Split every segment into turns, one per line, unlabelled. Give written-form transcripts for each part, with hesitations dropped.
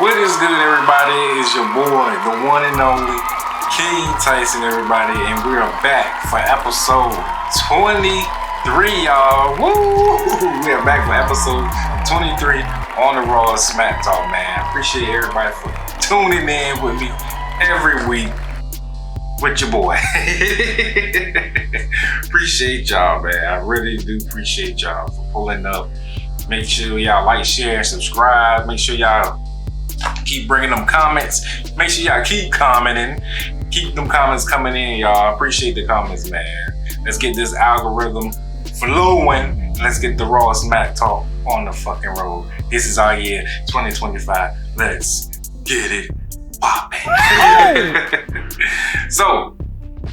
What is good, everybody? It's your boy, the one and only King Tyson, everybody, and we are back for episode 23, y'all. Woo! We are back for episode 23 on the Raw Smack Talk, man. Appreciate everybody for tuning in with me every week with your boy. Appreciate y'all, man. I really do appreciate y'all for pulling up. Make sure y'all like, share, and subscribe. Make sure y'all keep bringing them comments. Make sure y'all keep commenting. Keep them comments coming in, y'all. Appreciate the comments, man. Let's get this algorithm flowing. Let's get the Raw Smack Talk on the fucking road. This is our year, 2025. Let's get it poppin'. So,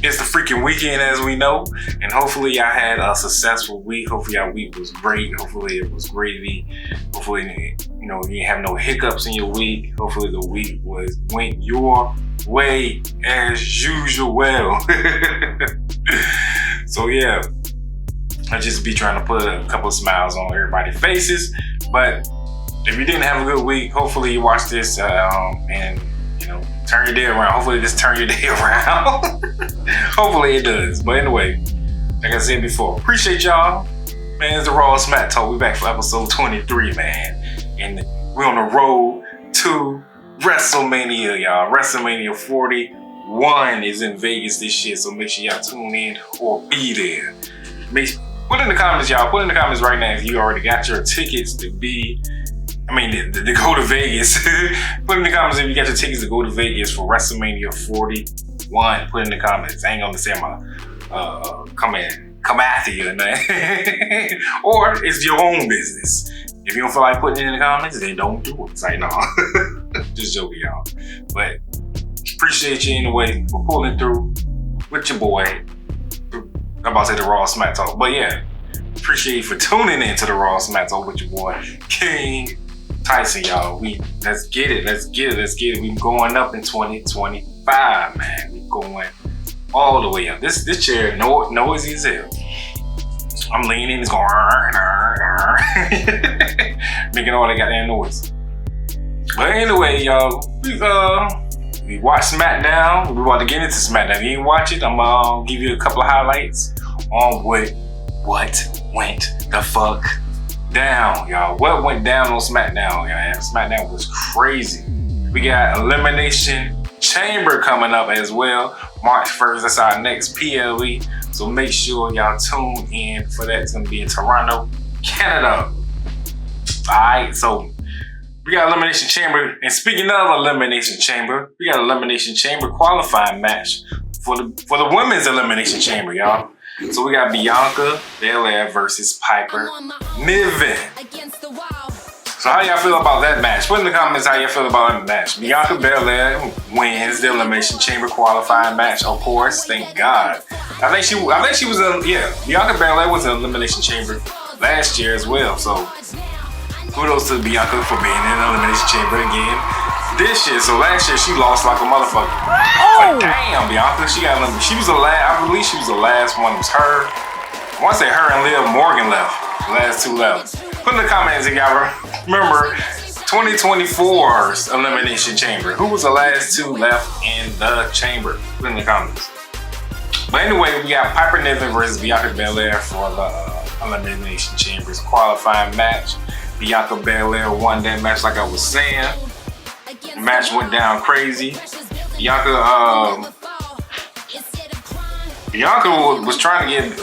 it's the freaking weekend, as we know, and hopefully y'all had a successful week. Hopefully y'all week was great. Hopefully it was gravy. Hopefully, you didn't have no hiccups in your week. Hopefully the week went your way as usual. So yeah, I just be trying to put a couple of smiles on everybody's faces. But if you didn't have a good week, hopefully you watch this and turn your day around. Hopefully this turn your day around. Hopefully it does. But anyway, like I said before, appreciate y'all. Man, it's the Raw Smack Talk. We back for episode 23, man. And we're on the road to WrestleMania, y'all. WrestleMania 41 is in Vegas this year, so make sure y'all tune in or be there. Put in the comments, y'all. Put in the comments right now if you already got your tickets to go to Vegas. Put in the comments if you got your tickets to go to Vegas for WrestleMania 41. Put in the comments. I ain't gonna say I'm come after you, man. Or it's your own business. If you don't feel like putting it in the comments, then don't do it. It's like, no. Just joking, y'all. But appreciate you anyway for pulling through with your boy. I'm about to say the Raw Smack Talk. But yeah, appreciate you for tuning in to the Raw Smack Talk with your boy, King Tyson, y'all. Let's get it. We going up in 2025, man. We going all the way up. This chair noisy as hell. I'm leaning, it's going making all that goddamn noise. But anyway, y'all, we watched SmackDown. We're about to get into SmackDown. If you didn't watch it, I'm gonna give you a couple of highlights on what went the fuck down, y'all. What went down on SmackDown, y'all? SmackDown was crazy. We got Elimination Chamber coming up as well. March 1st, that's our next PLE. So make sure y'all tune in for that. It's gonna be in Toronto, Canada. Alright, so we got Elimination Chamber. And speaking of Elimination Chamber, we got Elimination Chamber qualifying match for the women's Elimination Chamber, y'all. So we got Bianca Belair versus Piper Niven. So how y'all feel about that match? Put in the comments how y'all feel about that match. Bianca Belair wins the Elimination Chamber qualifying match, of course. Thank God. I think she was Bianca Belair was in Elimination Chamber last year as well. So kudos to Bianca for being in the Elimination Chamber again this year. So last year she lost like a motherfucker. But damn, Bianca, she was the last. I believe she was the last one. It was her. I want to say her and Liv Morgan left. The last two left. Put in the comments if y'all remember 2024's Elimination Chamber. Who was the last two left in the chamber? Put in the comments. But anyway, we got Piper Niven versus Bianca Belair for the Elimination Chamber's qualifying match. Bianca Belair won that match, like I was saying. The match went down crazy. Bianca was trying to get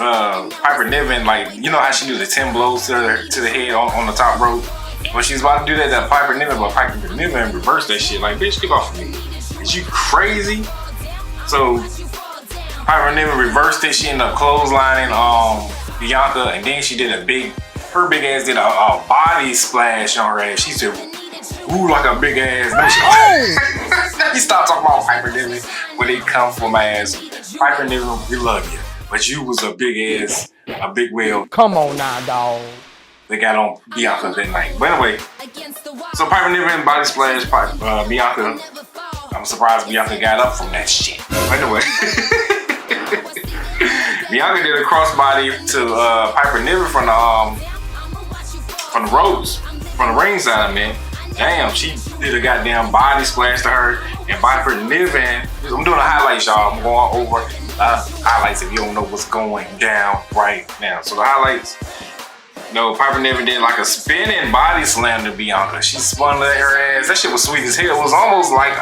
Piper Niven, like, you know how she do the 10 blows to the head on the top rope? Well, she was about to do that to Piper Niven, but Piper Niven reversed that shit. Like, bitch, get off of me. Is you crazy? So Piper Niven reversed it. She ended up clotheslining Bianca, and then she did her big ass did a body splash on her ass. She said, ooh, like a big ass. You stop talking about Piper Niven when they come for my ass. Piper Niven, we love you. But you was a big ass, a big whale.
Come on now, dog.
They got on Bianca that night. But anyway, so Piper Niven body splash, Bianca. I'm surprised Bianca got up from that shit. But anyway. Bianca did a crossbody to Piper Niven from the ropes, from the ringside, man. damn, she did a goddamn body splash to her. And Piper Niven, I'm doing the highlights, y'all. I'm going over highlights if you don't know what's going down right now. So the highlights, Piper Niven did like a spinning body slam to Bianca. She spun her ass. That shit was sweet as hell. It was almost like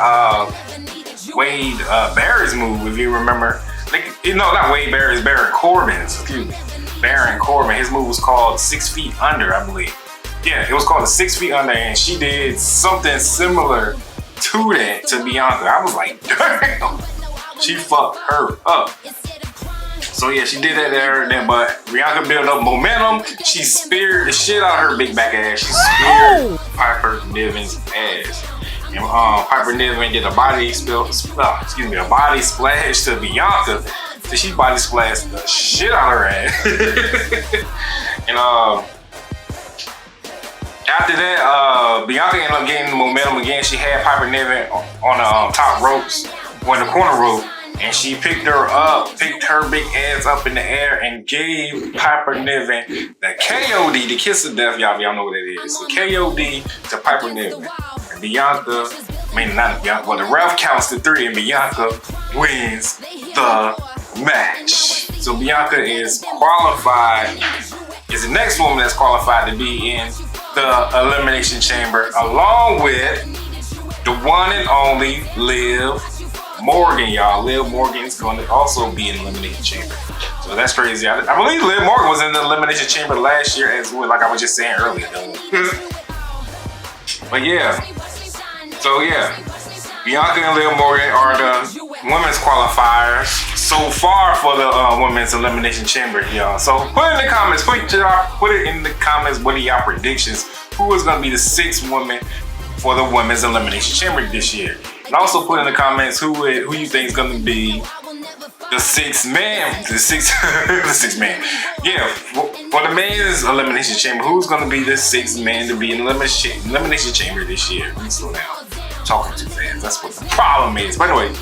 Wade Barrett's move, if you remember. Like, not Wade Barrett, it's Baron Corbin's. Excuse me. Baron Corbin. His move was called 6 feet under, I believe. Yeah, it was called a 6 feet under, and she did something similar to that to Bianca. I was like, damn, she fucked her up. So yeah, she did that there, but Bianca built up momentum. She speared the shit out of her big back ass. She speared Piper Niven's ass. And Piper Niven did a body splash to Bianca. So she body splashed the shit out of her ass. And after that, Bianca ended up getting the momentum again. She had Piper Niven on the top ropes, or in the corner rope, and she picked her big ass up in the air and gave Piper Niven the KOD, the kiss of death. Y'all know what it is. The KOD to Piper Niven. And Bianca, not Bianca, but the ref counts to 3 and Bianca wins the match. So Bianca is qualified, is the next woman that's qualified to be in the Elimination Chamber, along with the one and only Liv Morgan, y'all. Liv Morgan is going to also be in the Elimination Chamber. So that's crazy. I believe Liv Morgan was in the Elimination Chamber last year as well, like I was just saying earlier. But yeah. So yeah. Bianca and Liv Morgan are the women's qualifiers so far for the women's Elimination Chamber, y'all. So put it in the comments. Put it in the comments. What are y'all predictions? Who is going to be the 6th woman for the women's Elimination Chamber this year? And also put in the comments who you think is going to be the 6th man. The sixth man. Yeah, for the men's Elimination Chamber, who's going to be the 6th man to be in the Elimination Chamber this year? Let me slow down. I'm talking too fast. That's what the problem is. But anyway,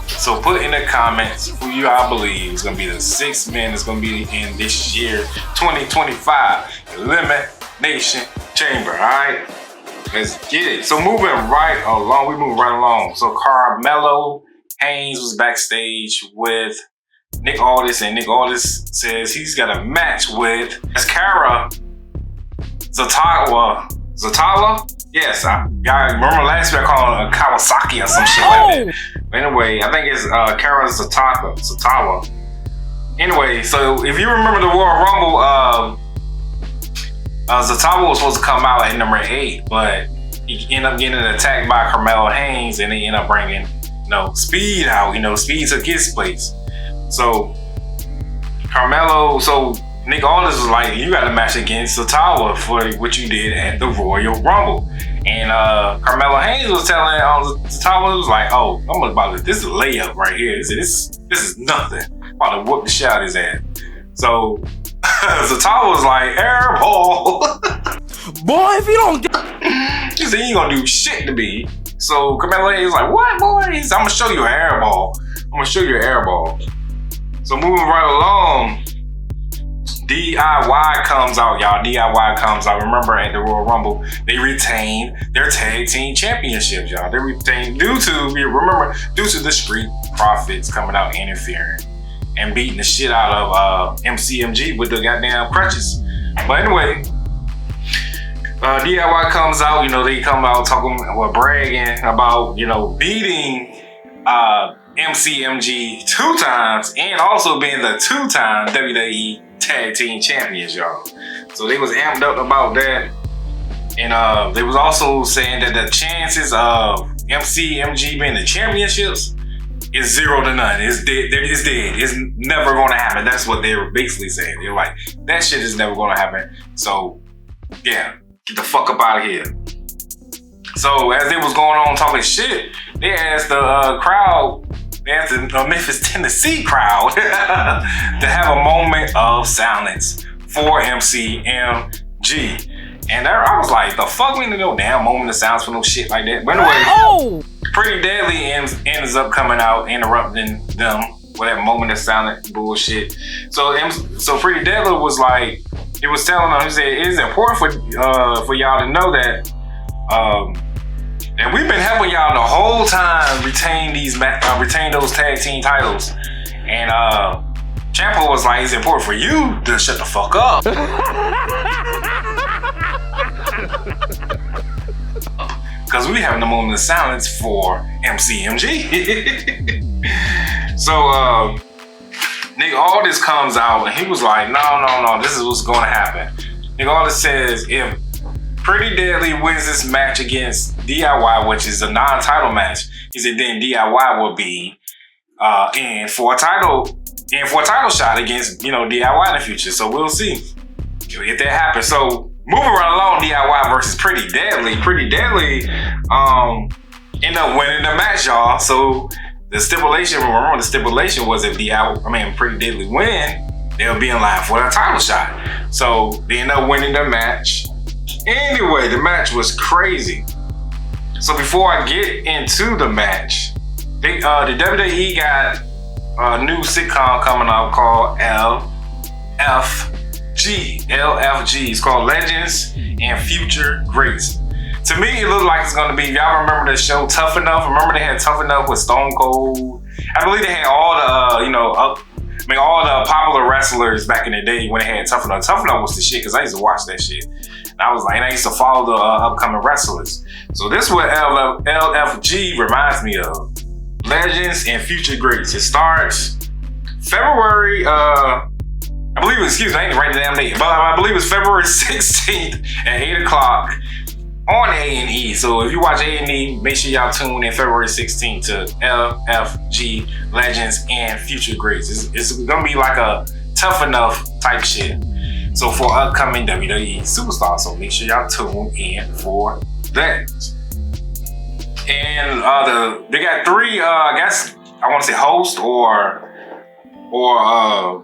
so put in the comments who you all believe is going to be the 6th man that's going to be in this year 2025 Elimination Chamber. All right, let's get it. So moving right along, we move right along. So Carmelo Hayes was backstage with Nick Aldis, and Nick Aldis says he's got a match with Cara Zatala. Yes, y'all remember last week I called her Kawasaki or some shit like that. But anyway, I think it's Cara Zatala. Anyway, so if you remember the Royal Rumble, Zatala was supposed to come out at number 8, but he ended up getting attacked by Carmelo Hayes, and they ended up bringing Speed out. Speed took his place. So Nick Aldis was like, you got a match against Zatala for what you did at the Royal Rumble. And Carmelo Hayes was telling Zatala, was like, oh, this is a layup right here. This is nothing. I'm about to whoop the shit out of his ass. So Zatala was like, airball.
Boy, if you don't get...
He said, you ain't gonna do shit to me. So Carmelo Hayes was like, what, boy? He said, I'm gonna show you an airball. So moving right along, DIY comes out, y'all. DIY comes out. Remember at the Royal Rumble, they retained their tag team championships, y'all. They retained due to the Street Profits coming out interfering and beating the shit out of MCMG with the goddamn crutches. But anyway, DIY comes out. They come out bragging about beating MCMG 2 times and also being the 2-time WWE Tag Team Champions, y'all. So they was amped up about that. And they was also saying that the chances of MCMG being the championships is 0 to none. It's dead. It's dead. It's never going to happen. That's what they were basically saying. They're like, that shit is never going to happen. So, yeah, get the fuck up out of here. So as they was going on talking shit, they asked the crowd, they asked the Memphis, Tennessee crowd to have a moment of silence for MCMG. And I was like, the fuck, we need no damn moment of silence for no shit like that. But anyway, Pretty Deadly ends up coming out, interrupting them with that moment of silence bullshit. So Pretty Deadly was like, he was telling them, he said, it is important for y'all to know that And we've been helping y'all the whole time retain those tag team titles. And Ciampa was like, it's important for you to shut the fuck up. Because we having a moment of silence for MCMG. So, Nick Aldis comes out and he was like, no, this is what's going to happen. Nick Aldis says if Pretty Deadly wins this match against DIY, which is a non-title match, he said then DIY will be in for a title shot against DIY in the future. So we'll see if that happens. So moving right along, DIY versus Pretty Deadly. Pretty Deadly end up winning the match, y'all. So the stipulation was if Pretty Deadly win, they'll be in line for a title shot. So they end up winning the match. Anyway, the match was crazy. So before I get into the match, the WWE got a new sitcom coming up called LFG. It's called Legends and Future Greats. To me, it looked like it's gonna be, y'all remember the show Tough Enough? Remember they had Tough Enough with Stone Cold? I believe they had all the, all the popular wrestlers back in the day when they had Tough Enough. Tough Enough was the shit, because I used to watch that shit. And I was like, and I used to follow the upcoming wrestlers. So this is what LFG reminds me of. Legends and Future Greats. It starts February, I ain't writing the damn date, but I believe it's February 16th at 8 o'clock on A&E. So if you watch A&E, make sure y'all tune in February 16th to LFG, Legends and Future Greats. It's gonna be like a Tough Enough type shit. So for upcoming WWE Superstars, so make sure y'all tune in for that. And they got three, I guess I want to say hosts or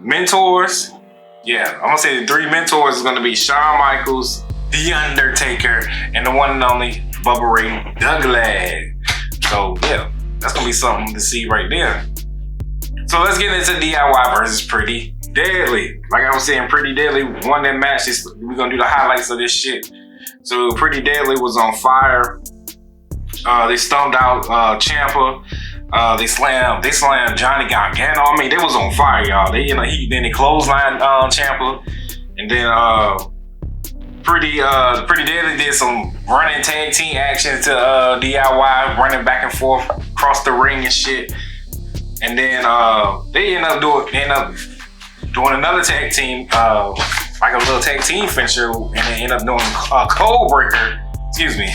mentors. Yeah, I'm gonna say the three mentors is gonna be Shawn Michaels, The Undertaker, and the one and only Bubba Ray Douglas. So yeah, that's gonna be something to see right there. So let's get into DIY versus Pretty Deadly. Like I was saying, Pretty Deadly won that match. We're gonna do the highlights of this shit. So Pretty Deadly was on fire. They stomped out Ciampa. They slammed Johnny Gargano. I mean, they was on fire, y'all. They clotheslined Ciampa, and then Pretty Deadly did some running tag team action to DIY, running back and forth across the ring and shit. And then they end up doing another tag team, like a little tag team finisher, and they end up doing a code breaker. Excuse me.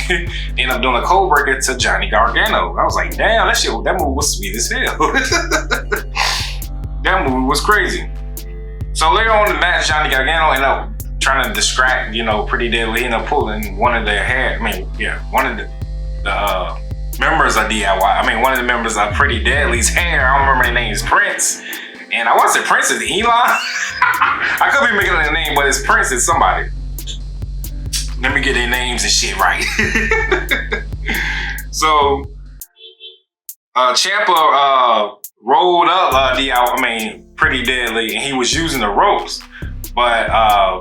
They end up doing a code breaker to Johnny Gargano. I was like, damn, that move was sweet as hell. That movie was crazy. So later on in the match, Johnny Gargano ended up trying to distract, Pretty Deadly. He ended up pulling one of their hair. One of the members of DIY. One of the members of Pretty Deadly's hair. I don't remember their name is Prince. And I want to say Prince is Elon. I could be making a name, but it's Prince is somebody. Let me get their names and shit right. So, Ciampa rolled up Pretty Deadly, and he was using the ropes. But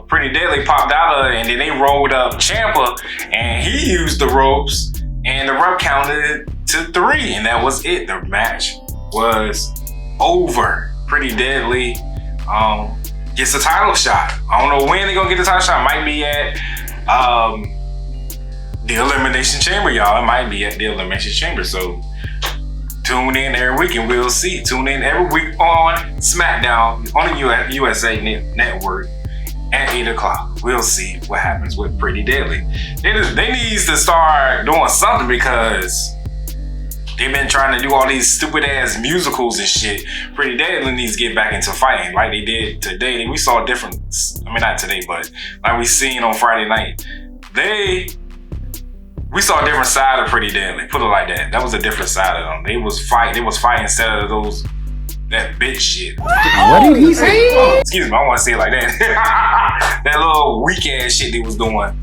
Pretty Deadly popped out of it, and then they rolled up Ciampa, and he used the ropes, and the ref counted to 3, and that was it. The match was over. Pretty Deadly gets a title shot. I don't know when they're gonna get the title shot. It might be at the Elimination Chamber, y'all. It might be at the Elimination Chamber. So tune in every week and we'll see. Tune in every week on SmackDown on the USA Network at 8 o'clock. We'll see what happens with Pretty Deadly. They need to start doing something because they've been trying to do all these stupid ass musicals and shit. Pretty Deadly needs to get back into fighting like they did today. We saw a different, not today, but like we seen on Friday night. We saw a different side of Pretty Deadly. Put it like that. That was a different side of them. They was fighting instead of that bitch shit.
What did he say?
Excuse me, I don't want to say it like that. That little weak ass shit they was doing.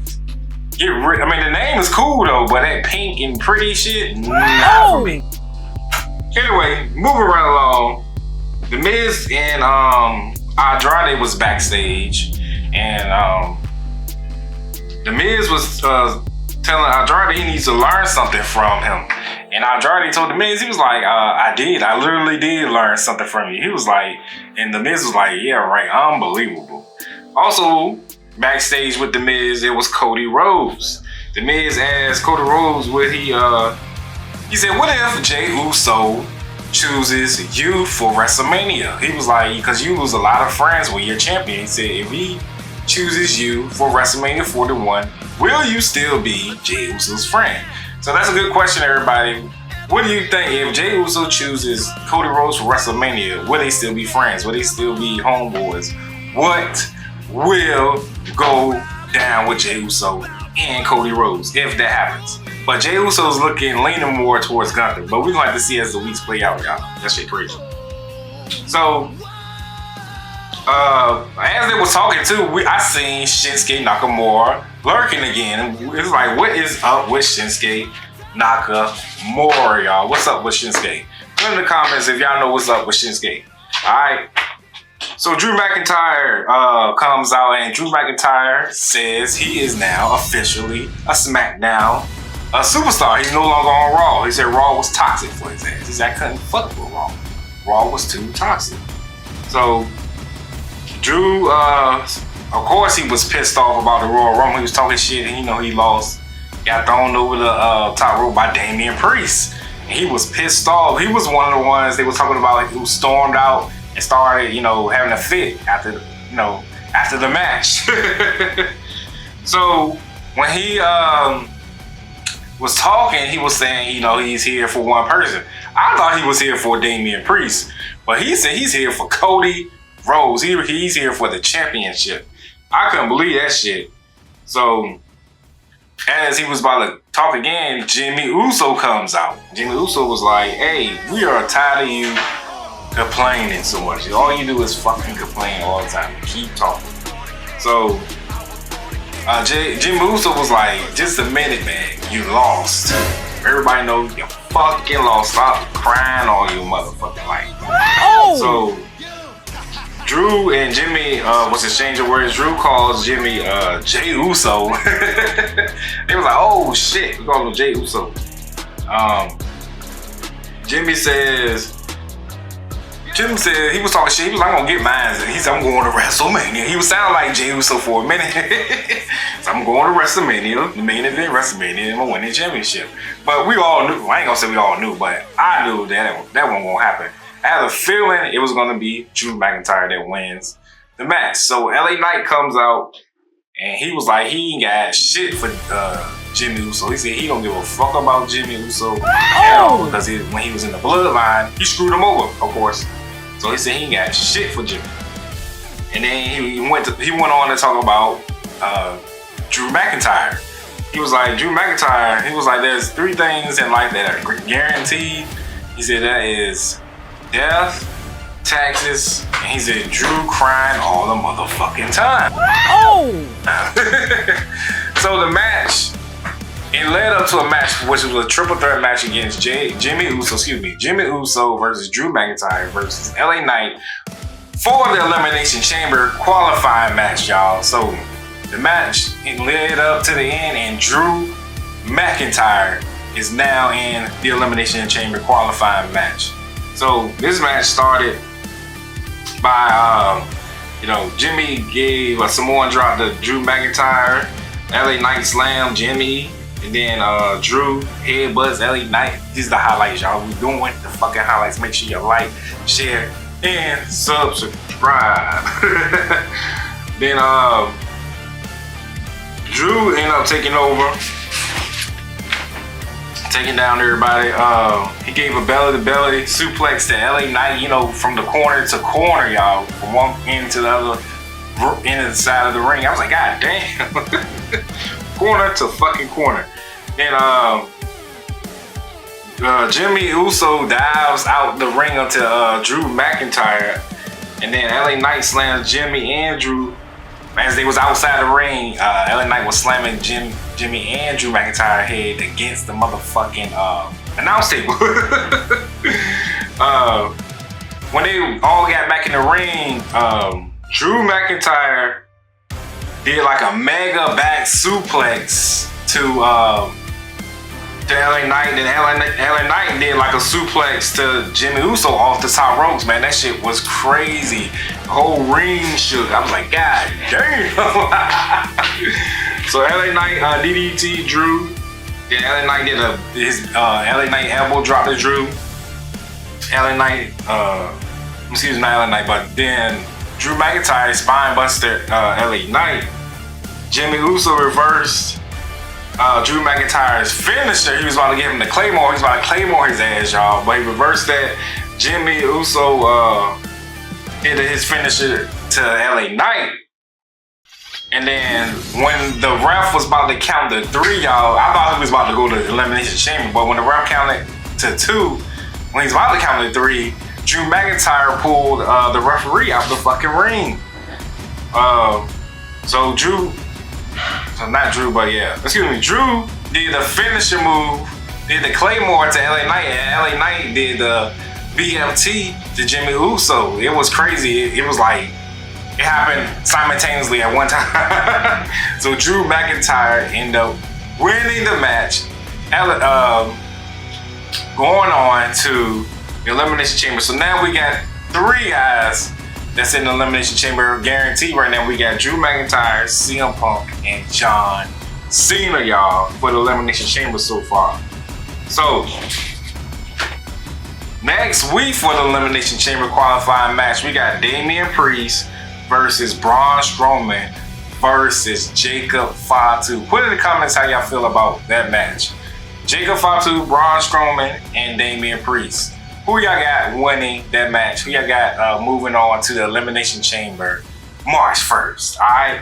The name is cool though, but that pink and pretty shit, not for me. Anyway, moving right along, The Miz and Andrade was backstage, and The Miz was telling Andrade he needs to learn something from him. And Andrade told The Miz, he was like, I literally did learn something from you. He was like, and The Miz was like, yeah, right, unbelievable. Also, backstage with The Miz, it was Cody Rhodes. The Miz asked Cody Rhodes what he said, what if Jey Uso chooses you for WrestleMania? He was like, because you lose a lot of friends when you're champion. He said, if he chooses you for WrestleMania 41, will you still be Jey Uso's friend? So that's a good question, everybody. What do you think if Jey Uso chooses Cody Rhodes for WrestleMania? Will they still be friends? Will they still be homeboys? What will go down with Jey Uso and Cody Rhodes if that happens? But Jey Uso's leaning more towards Gunther. But we're going to have to see as the weeks play out, y'all. That shit crazy. So, as they was talking too, I seen Shinsuke Nakamura lurking again. It's like, what is up with Shinsuke Nakamura, y'all? What's up with Shinsuke? Put in the comments if y'all know what's up with Shinsuke. Alright. So Drew McIntyre comes out, and Drew McIntyre says he is now officially a SmackDown superstar. He's no longer on Raw. He said Raw was toxic for his ass. He said, I couldn't fuck with Raw. Raw was too toxic. So Drew, of course, he was pissed off about the Royal Rumble. He was talking shit, and he lost. Got thrown over the top rope by Damian Priest. And he was pissed off. He was one of the ones they were talking about, like, who stormed out and started, having a fit after the match. So when he was talking, he was saying, he's here for one person. I thought he was here for Damian Priest, but he said he's here for Cody Rhodes. He's here for the championship. I couldn't believe that shit. So as he was about to talk again, Jimmy Uso comes out. Jimmy Uso was like, hey, we are tired of you complaining so much. All you do is fucking complain all the time. Keep talking. So Jimmy Uso was like, just a minute, man, you lost. Everybody knows you fucking lost. Stop crying all you motherfucking life. Oh! So Drew and Jimmy was exchanging words. Drew calls Jimmy Jey Uso. They was like, oh shit, we call him Jey Uso. Jimmy said he was talking shit. He was like, I'm gonna get mine. He said, I'm going to WrestleMania. He was sounding like Jey Uso for a minute. So I'm going to WrestleMania, the main event WrestleMania, and I'm gonna win the championship. But we all knew, I ain't gonna say we all knew, but I knew that wasn't gonna happen. I had a feeling it was gonna be Drew McIntyre that wins the match. So LA Knight comes out, and he was like, he ain't got shit for Jimmy Uso. He said he don't give a fuck about Jimmy Uso at all, because when he was in the bloodline, he screwed him over, of course. So he said he ain't got shit for Jimmy. And then he went on to talk about Drew McIntyre. He was like, Drew McIntyre, he was like, there's 3 things in life that are guaranteed. He said that is death, taxes, and he said Drew crying all the motherfucking time. Oh! So the match, it led up to a match which was a triple threat match against Jimmy Uso versus Drew McIntyre versus LA Knight for the Elimination Chamber qualifying match, y'all. So the match, it led up to the end, and Drew McIntyre is now in the Elimination Chamber qualifying match. So this match started by, Jimmy gave a Samoan drop to Drew McIntyre. LA Knight slammed Jimmy, and then Drew headbutts LA Knight. These are the highlights, y'all. We doing the fucking highlights. Make sure you like, share, and subscribe. Then Drew ended up taking over, taking down everybody. He gave a belly-to-belly suplex to LA Knight, from the corner to corner, y'all. From one end to the other end of the side of the ring. I was like, God damn. Corner to fucking corner. Then Jimmy Uso dives out the ring onto Drew McIntyre. And then LA Knight slams Jimmy and Drew. As they was outside the ring, LA Knight was slamming Jimmy and Drew McIntyre head against the motherfucking announce table. When they all got back in the ring, Drew McIntyre did like a mega back suplex to LA Knight, and LA Knight did like a suplex to Jimmy Uso off the top ropes, man. That shit was crazy. The whole ring shook. I was like, God damn. So LA Knight DDT Drew. Then LA Knight did his LA Knight elbow drop to Drew. LA Knight, excuse me, not LA Knight, but then Drew McIntyre spine buster LA Knight. Jimmy Uso reversed Drew McIntyre's finisher. He was about to give him the Claymore. He was about to Claymore his ass, y'all. But he reversed that. Jimmy Uso did his finisher to LA Knight. And then when the ref was about to count to 3, y'all, I thought he was about to go to the Elimination Chamber. But when the ref counted to 2, when he's about to count to 3, Drew McIntyre pulled the referee out the fucking ring. So Drew did the finisher move, did the Claymore to LA Knight, and LA Knight did the BFT to Jimmy Uso. It was crazy. It was like, it happened simultaneously at one time. So Drew McIntyre ended up winning the match, going on to the Elimination Chamber. So now we got 3 guys that's in the Elimination Chamber guaranteed right now. We got Drew McIntyre, CM Punk, and John Cena, y'all, for the Elimination Chamber so far. So next week for the Elimination Chamber qualifying match, we got Damian Priest versus Braun Strowman versus Jacob Fatu. Put in the comments how y'all feel about that match. Jacob Fatu, Braun Strowman, and Damian Priest. Who y'all got winning that match? Who y'all got moving on to the Elimination Chamber March 1st? All right.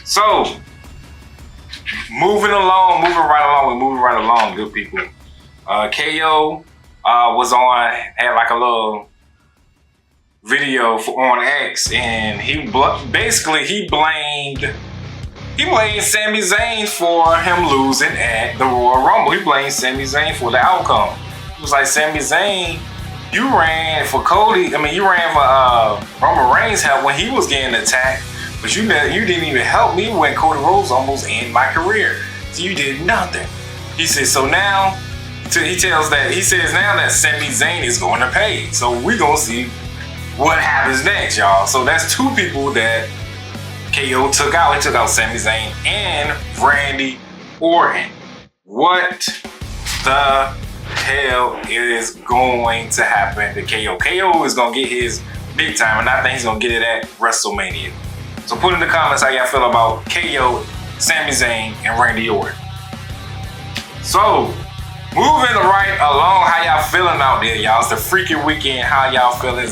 So moving right along, good people. KO had like a little video on X, and he blamed Sami Zayn for him losing at the Royal Rumble. He blamed Sami Zayn for the outcome. It was like, Sami Zayn, you ran for Roman Reigns help when he was getting attacked, but you didn't even help me when Cody Rhodes almost ended my career. So you did nothing. He says, so now, he says now that Sami Zayn is going to pay. So we gonna see what happens next, y'all. So that's 2 people that KO took out. He took out Sami Zayn and Randy Orton. What the hell is going to happen to KO? KO is gonna get his big time, and I think he's gonna get it at WrestleMania. So put in the comments how y'all feel about KO, Sami Zayn, and Randy Orton. So moving right along, how y'all feeling out there, y'all? It's the freaking weekend. How y'all feeling?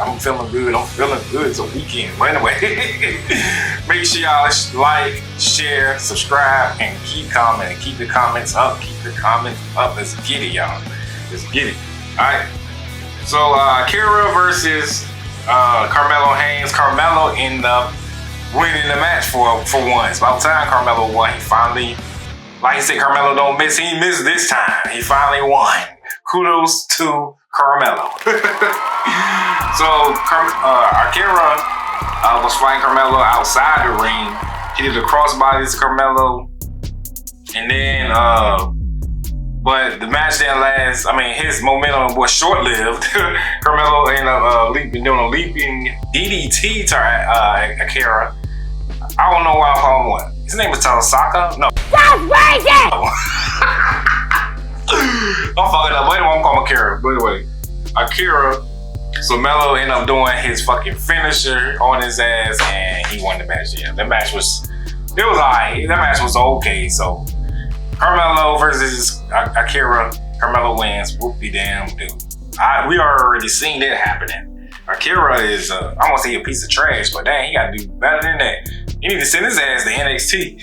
I'm feeling good. I'm feeling good. It's a weekend. But anyway, make sure y'all like, share, subscribe, and keep commenting. Keep the comments up. Keep the comments up. Let's get it, y'all. Let's get it. All right. So Kira versus Carmelo Hayes. Carmelo ended up winning the match for once. By the time Carmelo won, he finally. Like I said, Carmelo don't miss. He missed this time. He finally won. Kudos to Carmelo. So Akira was fighting Carmelo outside the ring. He did the crossbodies to Carmelo. And then, but the match didn't last. I mean, his momentum was short-lived. Carmelo ended up doing a leaping DDT to Akira. I don't know why I'm calling one. His name was Talasaka? No.
That's crazy!
I'm fucking up. Wait a minute, I'm calling Akira. By the way, Akira. So Melo ended up doing his fucking finisher on his ass, and he won the match. Yeah, that match was alright. That match was okay. So Carmelo versus Akira. Carmelo wins. Whoopie damn dude. We already seen that happening. Akira is, I won't say a piece of trash, but dang, he gotta do better than that. You need to send his ass to NXT.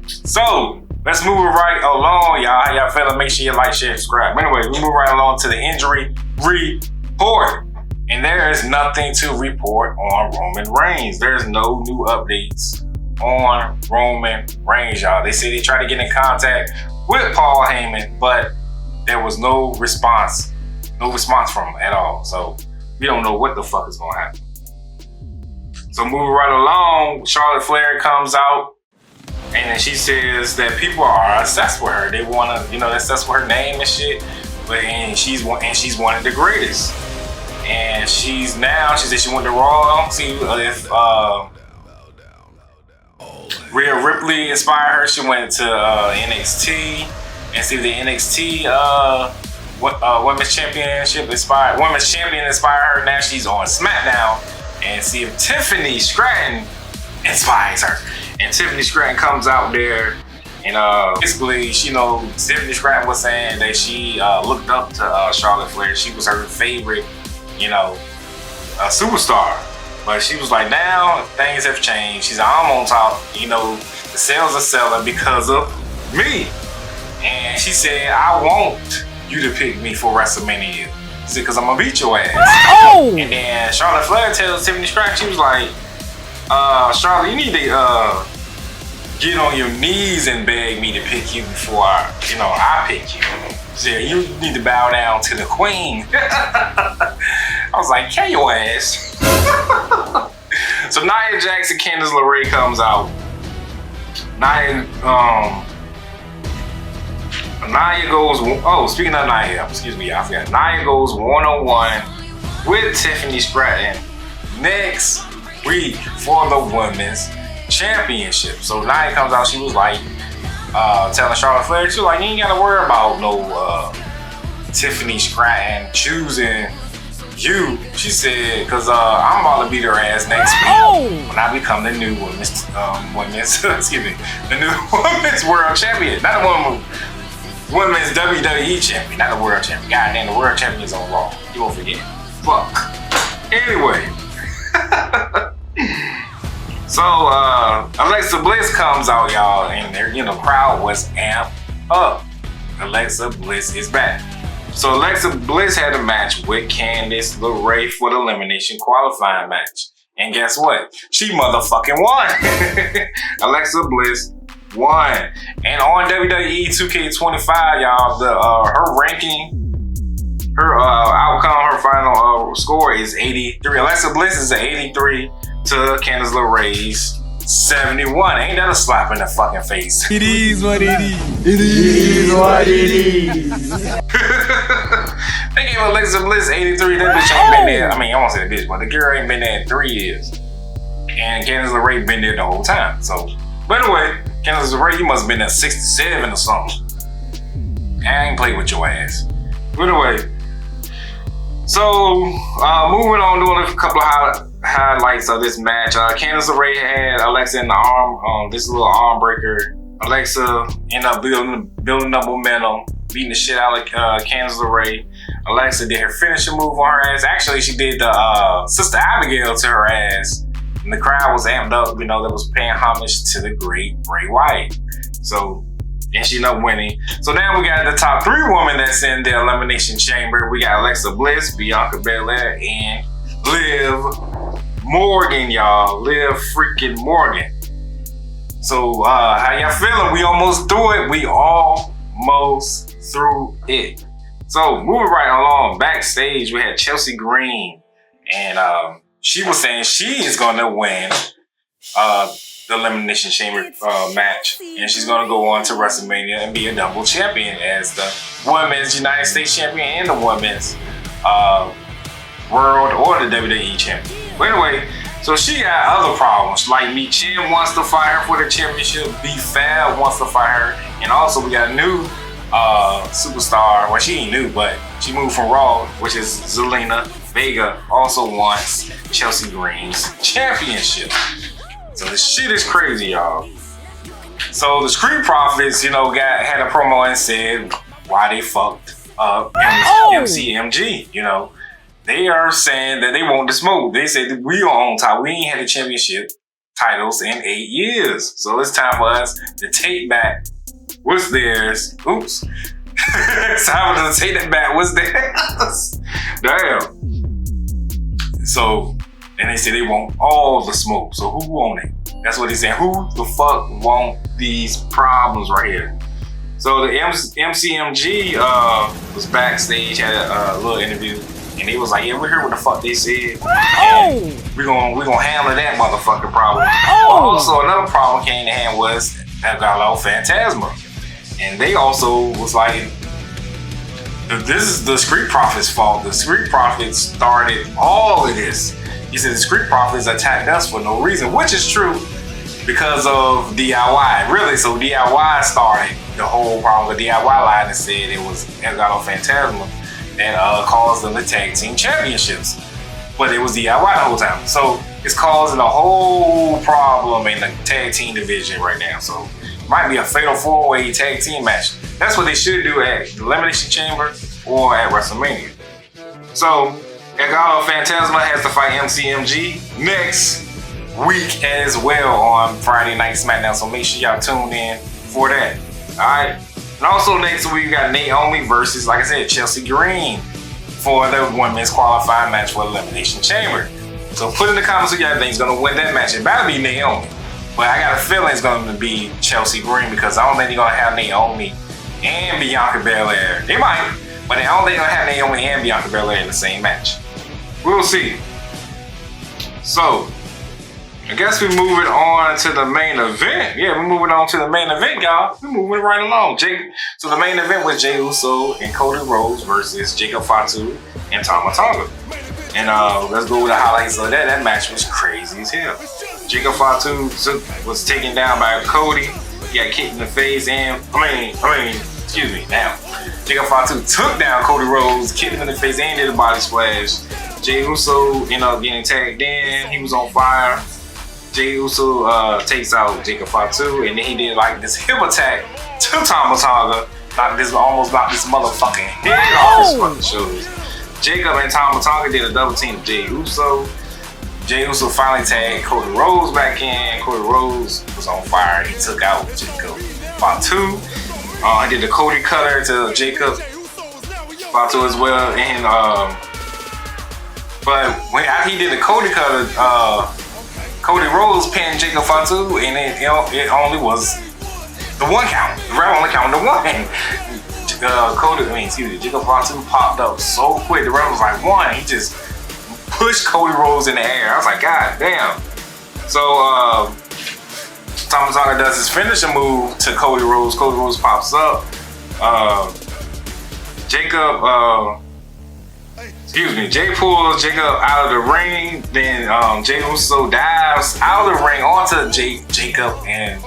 So, let's move right along, y'all. How y'all feeling? Make sure you like, share, subscribe. Anyway, we move right along to the injury report. And there is nothing to report on Roman Reigns. There's no new updates on Roman Reigns, y'all. They say they tried to get in contact with Paul Heyman, but there was no response. No response from him at all. So, we don't know what the fuck is gonna happen. So moving right along, Charlotte Flair comes out And then she says that people are obsessed with her. They wanna, obsessed with her name and shit. And she's one of the greatest. And she said she went to Raw. See if Rhea Ripley inspired her. She went to NXT and see if the NXT women's champion inspired her. Now she's on SmackDown and see if Tiffany Stratton inspires her. And Tiffany Stratton comes out there and basically, Tiffany Stratton was saying that she looked up to Charlotte Flair. She was her favorite, superstar. But she was like, now things have changed. She's like, I'm on top. The sales are selling because of me. And she said, I want you to pick me for WrestleMania. She said, because I'm going to beat your ass.
Oh!
And then Charlotte Flair tells Tiffany Stratton, she was like, Charlotte, you need to get on your knees and beg me to pick you before I pick you. She said, you need to bow down to the queen. I was like, kill your ass. So Nia Jax and Candice LeRae comes out. Nia goes, speaking of Nia, excuse me, I forgot. Nia goes one-on-one with Tiffany Stratton next week for the women's championship. So Nia comes out, she was like, telling Charlotte Flair, she was like, you ain't gotta worry about no Tiffany Stratton choosing you. She said, because I'm about to beat her ass next week when I become the new women's the new women's world champion. Not the women's WWE champion, not the world champion. God damn, the world champion is on Raw. You won't forget. Fuck. Anyway. So Alexa Bliss comes out, y'all, and their crowd was amped up. Alexa Bliss is back. So Alexa Bliss had a match with Candice LeRae for the Elimination qualifying match. And guess what? She motherfucking won. Alexa Bliss won. And on WWE 2K25, y'all, her ranking, her outcome, her final score is 83. Alexa Bliss is an 83 to Candice LeRae's 71. Ain't that a slap in the fucking face?
It is what it is.
It is what it is.
They gave Alexa Bliss 83. That bitch ain't been there. I mean, I won't say the bitch, but the girl ain't been there in 3 years. And Candice LeRae been there the whole time. So, by the way, Candice LeRae, you must have been at 67 or something. I ain't played with your ass. By the way, so moving on, doing a couple of highlights of this match. Candice LeRae had Alexa in the arm, this little arm breaker. Alexa ended up building up momentum, beating the shit out of Candice LeRae. Alexa did her finishing move on her ass. Actually, she did the Sister Abigail to her ass. And the crowd was amped up, that was paying homage to the great Bray Wyatt. So, and she ended up winning. So now we got the top 3 women that's in the Elimination Chamber. We got Alexa Bliss, Bianca Belair, and Liv Morgan, y'all. Liv freaking Morgan. So, how y'all feeling? We almost through it. We almost through it. So, moving right along, backstage, we had Chelsea Green. And she was saying she is going to win the Elimination Chamber match. And she's going to go on to WrestleMania and be a double champion as the Women's United States Champion and the Women's World or the WWE Champion. But anyway, so she got other problems. Like Michin wants to fight her for the championship. B-Fab wants to fight her. And also we got a new superstar. Well, she ain't new, but she moved from Raw, which is Zelina Vega, also wants Chelsea Green's championship. So this shit is crazy, y'all. So the Street Profits, had a promo and said why they fucked up MCMG. They are saying that they want the smoke. They said that we are on top. We ain't had the championship titles in 8 years. So it's time for us to take back what's theirs. Oops. It's time for us to take that back what's theirs. Damn. So, and they say they want all the smoke. So who want it? That's what they saying. Who the fuck want these problems right here? So the MCMG was backstage, had a little interview, and they was like, yeah, we heard what the fuck they said. And we gonna handle that motherfucking problem. Also, another problem came to hand was Elgato Phantasma. And they also was like, this is the Street Profits' fault. The Street Profits started all of this. He said the Street Profits attacked us for no reason, which is true because of DIY. Really, so DIY started the whole problem. The DIY line and said it was Elgato Phantasma that caused them the tag team championships. But it was DIY the whole time. So it's causing a whole problem in the tag team division right now. So it might be a fatal 4-way tag team match. That's what they should do at the Elimination Chamber or at WrestleMania. So Elgato Phantasma has to fight MCMG next week as well on Friday Night SmackDown. So make sure y'all tune in for that. Alright. And also next week we got Naomi versus, like I said, Chelsea Green for the women's qualifying match for Elimination Chamber. So put in the comments who y'all think is gonna win that match. It better be Naomi. But I got a feeling it's gonna be Chelsea Green because I don't think they're gonna have Naomi and Bianca Belair. They might, but I don't think they're gonna have Naomi and Bianca Belair in the same match. We'll see. So I guess we're moving on to the main event. Yeah, we're moving on to the main event, y'all. We're moving right along. So the main event was Jey Uso and Cody Rhodes versus Jacob Fatu and Tama Tonga. And let's go with the highlights of that. That match was crazy as hell. Jacob Fatu was taken down by Cody. He got kicked in the face and, excuse me, now. Jacob Fatu took down Cody Rhodes, kicked him in the face and did a body splash. Jey Uso ended up getting tagged in. He was on fire. Jey Uso takes out Jacob Fatu, and then he did like this hip attack to Tama Tonga. Almost knocked this motherfucking head off his fucking shoulders. Jacob and Tama Tonga did a double team to Jey Uso. Jey Uso finally tagged Cody Rhodes back in. Cody Rhodes was on fire. He took out Jacob Fatu. He did the Cody cutter to Jacob Fatu as well. And but after he did the Cody cutter, Cody Rhodes pinned Jacob Fatu, and it only was the one count. The ref only counted the one. Jacob Fatu popped up so quick. The ref was like one. He just pushed Cody Rhodes in the air. I was like, God damn. So Tama Tonga does his finishing move to Cody Rhodes. Cody Rhodes pops up. Jay pulls Jacob out of the ring. Then Jey Uso dives out of the ring onto Jacob, and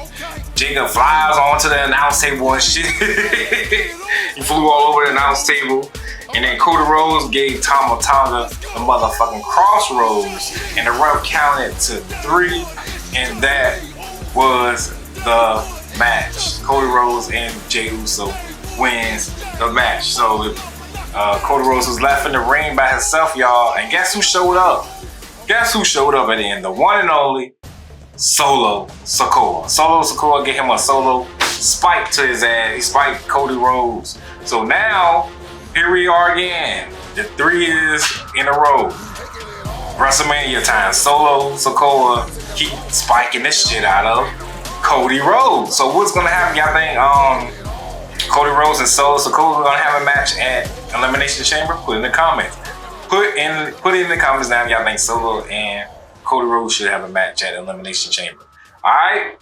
Jacob flies onto the announce table and shit. He flew all over the announce table. And then Cody Rhodes gave Tama Tonga the motherfucking crossroads, and the ref counted to 3, and that was the match. Cody Rhodes and Jey Uso wins the match. So Cody Rhodes was left in the ring by himself, y'all. And guess who showed up? Guess who showed up at the end? The one and only Solo Sikoa. Solo Sikoa gave him a solo spike to his ass. He spiked Cody Rhodes. So now, here we are again. The 3 years in a row. WrestleMania time. Solo Sikoa keep spiking this shit out of Cody Rhodes. So what's gonna happen? Y'all think Cody Rhodes and Solo Sikoa are gonna have a match at Elimination Chamber? Put in the comments. Put in the comments now if y'all think Solo and Cody Rhodes should have a match at Elimination Chamber. Alright?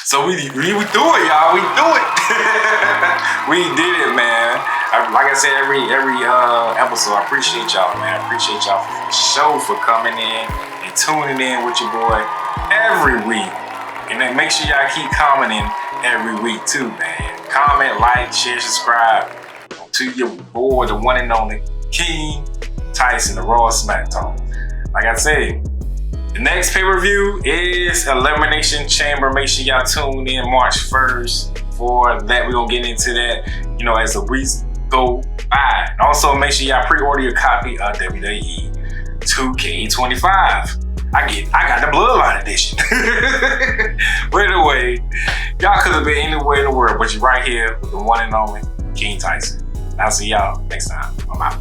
So we do it, y'all. We do it. We did it, man. Like I said, every episode, I appreciate y'all, man. I appreciate y'all for the show, for coming in and tuning in with your boy every week. And then make sure y'all keep commenting every week too, man. Comment, like, share, subscribe to your boy, the one and only King Tyson, the Raw SmackDown. Like I said, the next pay-per-view is Elimination Chamber. Make sure y'all tune in March 1st for that. We're going to get into that, as the weeks go by. And also make sure y'all pre-order your copy of WWE 2K25. I got the Bloodline edition. But anyway, y'all could have been anywhere in the world, but you're right here with the one and only King Tyson. I'll see y'all next time. I'm out.